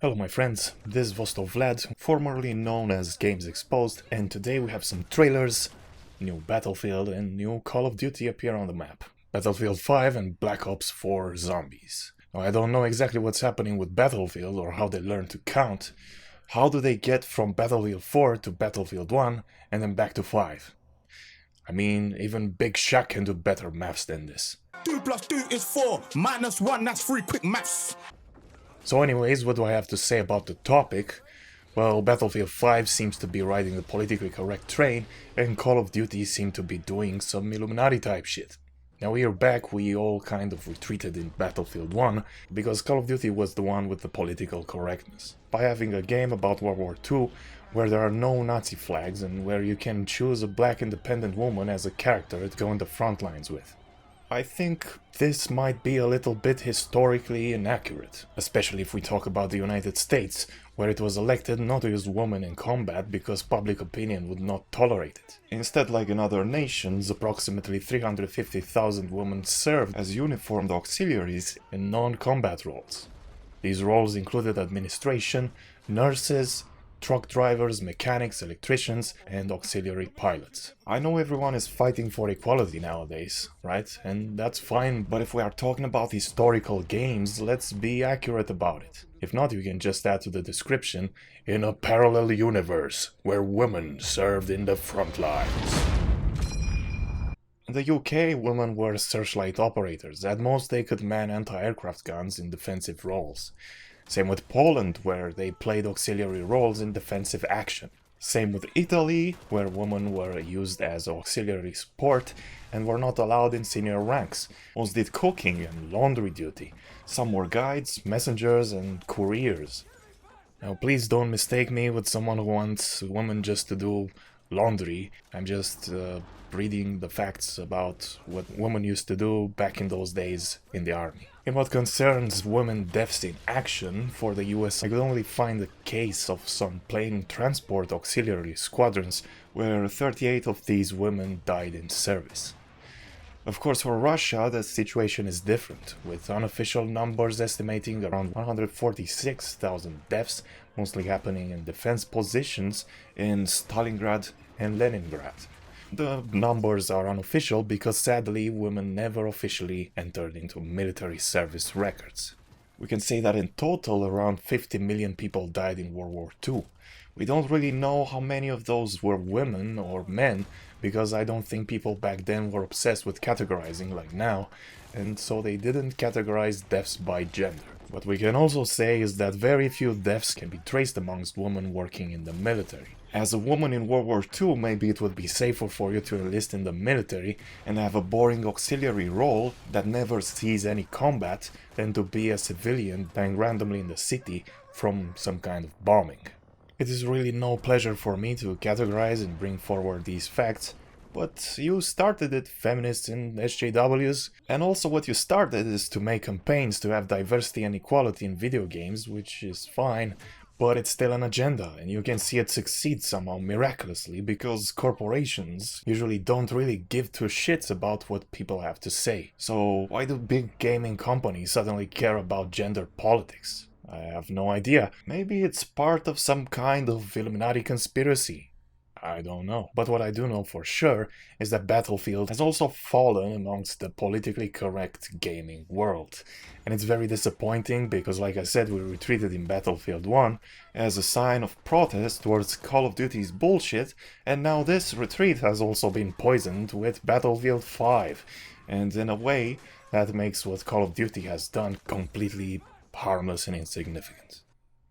Hello my friends, this is Vostok Vlad, formerly known as Games Exposed, and today we have some trailers, new Battlefield and new Call of Duty appear on the map. Battlefield 5 and Black Ops 4 Zombies. Now, I don't know exactly what's happening with Battlefield or how they learn to count. How do they get from Battlefield 4 to Battlefield 1 and then back to 5? I mean, even Big Shaq can do better maths than this. 2 + 2 is 4, -1, that's 3 quick maths. So anyways, what do I have to say about the topic? Well, Battlefield 5 seems to be riding the politically correct train, and Call of Duty seemed to be doing some Illuminati type shit. Now, a year back, we all kind of retreated in Battlefield 1, because Call of Duty was the one with the political correctness. By having a game about World War II, where there are no Nazi flags, and where you can choose a black independent woman as a character to go in the front lines with. I think this might be a little bit historically inaccurate, especially if we talk about the United States, where it was elected not to use women in combat because public opinion would not tolerate it. Instead, like in other nations, approximately 350,000 women served as uniformed auxiliaries in non-combat roles. These roles included administration, nurses, truck drivers, mechanics, electricians, and auxiliary pilots. I know everyone is fighting for equality nowadays, right? And that's fine, but if we are talking about historical games, let's be accurate about it. If not, you can just add to the description, in a parallel universe, where women served in the front lines. In the UK, women were searchlight operators. At most, they could man anti-aircraft guns in defensive roles. Same with Poland, where they played auxiliary roles in defensive action. Same with Italy, where women were used as auxiliary support and were not allowed in senior ranks. Most did cooking and laundry duty. Some were guides, messengers, and couriers. Now, please don't mistake me with someone who wants women just to do laundry. I'm just reading the facts about what women used to do back in those days in the army. In what concerns women deaths in action, for the US I could only find a case of some plane transport auxiliary squadrons where 38 of these women died in service. Of course, for Russia the situation is different, with unofficial numbers estimating around 146,000 deaths, mostly happening in defense positions in Stalingrad and Leningrad. The numbers are unofficial because sadly women never officially entered into military service records. We can say that in total around 50 million people died in World War II. We don't really know how many of those were women or men, because I don't think people back then were obsessed with categorizing like now, and so they didn't categorize deaths by gender. What we can also say is that very few deaths can be traced amongst women working in the military. As a woman in World War II, maybe it would be safer for you to enlist in the military and have a boring auxiliary role that never sees any combat than to be a civilian dying randomly in the city from some kind of bombing. It is really no pleasure for me to categorize and bring forward these facts, but you started it, feminists and SJWs, and also what you started is to make campaigns to have diversity and equality in video games, which is fine, but it's still an agenda, and you can see it succeed somehow miraculously because corporations usually don't really give two shits about what people have to say. So why do big gaming companies suddenly care about gender politics? I have no idea. Maybe it's part of some kind of Illuminati conspiracy. I don't know. But what I do know for sure is that Battlefield has also fallen amongst the politically correct gaming world. And it's very disappointing because, like I said, we retreated in Battlefield 1 as a sign of protest towards Call of Duty's bullshit, and now this retreat has also been poisoned with Battlefield 5. And in a way, that makes what Call of Duty has done completely harmless and insignificant.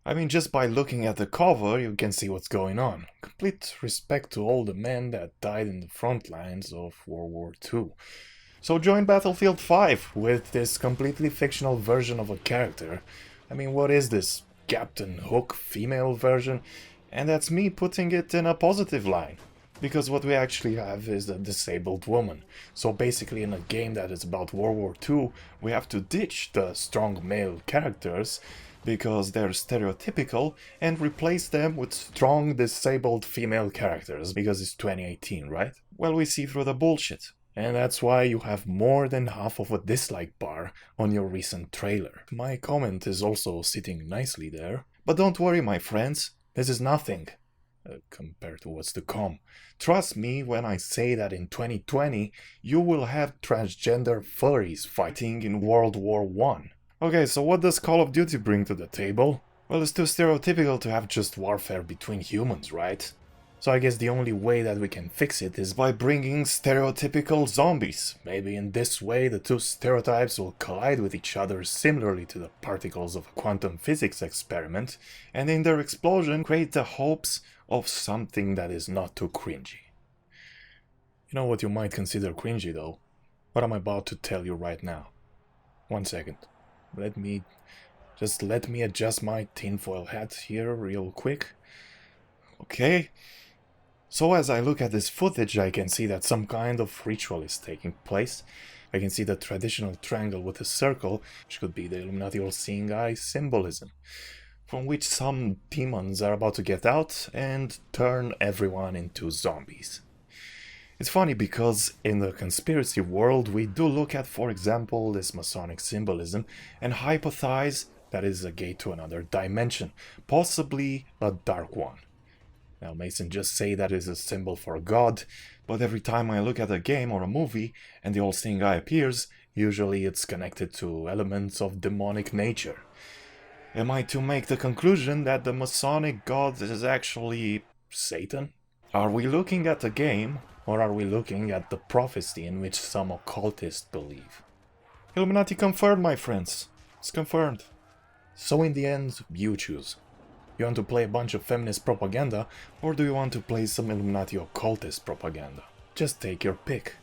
I mean, just by looking at the cover, you can see what's going on. Complete respect to all the men that died in the front lines of World War II. So join Battlefield 5 with this completely fictional version of a character. I mean, what is this? Captain Hook female version? And that's me putting it in a positive line. Because what we actually have is a disabled woman. So basically in a game that is about World War II, we have to ditch the strong male characters because they're stereotypical and replace them with strong disabled female characters because it's 2018, right? Well, we see through the bullshit. And that's why you have more than half of a dislike bar on your recent trailer. My comment is also sitting nicely there. But don't worry, my friends, this is nothing compared to what's to come. Trust me when I say that in 2020 you will have transgender furries fighting in World War I. Okay, so what does Call of Duty bring to the table? Well, it's too stereotypical to have just warfare between humans, right? So I guess the only way that we can fix it is by bringing stereotypical zombies. Maybe in this way the two stereotypes will collide with each other similarly to the particles of a quantum physics experiment, and in their explosion create the hopes of something that is not too cringy. You know what you might consider cringy though? What I'm about to tell you right now. 1 second. Let me adjust my tinfoil hat here real quick. Okay. So as I look at this footage, I can see that some kind of ritual is taking place. I can see the traditional triangle with a circle, which could be the Illuminati all-seeing eye symbolism, from which some demons are about to get out and turn everyone into zombies. It's funny because in the conspiracy world we do look at, for example, this Masonic symbolism and hypothesize that is a gate to another dimension, possibly a dark one. Now Mason just say that is a symbol for God, but every time I look at a game or a movie and the all-seeing eye appears, usually it's connected to elements of demonic nature. Am I to make the conclusion that the Masonic God is actually Satan? Are we looking at a game, or are we looking at the prophecy in which some occultists believe? Illuminati confirmed, my friends. It's confirmed. So in the end, you choose. You want to play a bunch of feminist propaganda, or do you want to play some Illuminati occultist propaganda? Just take your pick.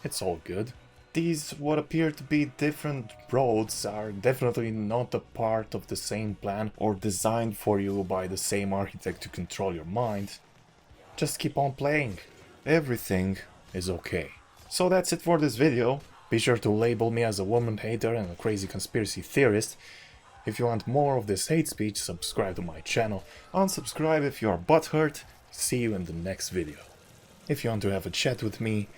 It's all good. These, what appear to be different roads, are definitely not a part of the same plan or designed for you by the same architect to control your mind. Just keep on playing. Everything is okay. So that's it for this video. Be sure to label me as a woman hater and a crazy conspiracy theorist. If you want more of this hate speech, subscribe to my channel. Unsubscribe if you are butthurt. See you in the next video. If you want to have a chat with me,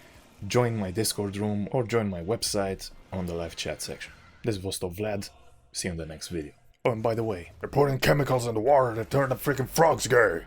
join my Discord room or join my website on the live chat section. This was Vlad. See you in the next video. Oh, and by the way, they're putting chemicals in the water that turn the freaking frogs gay.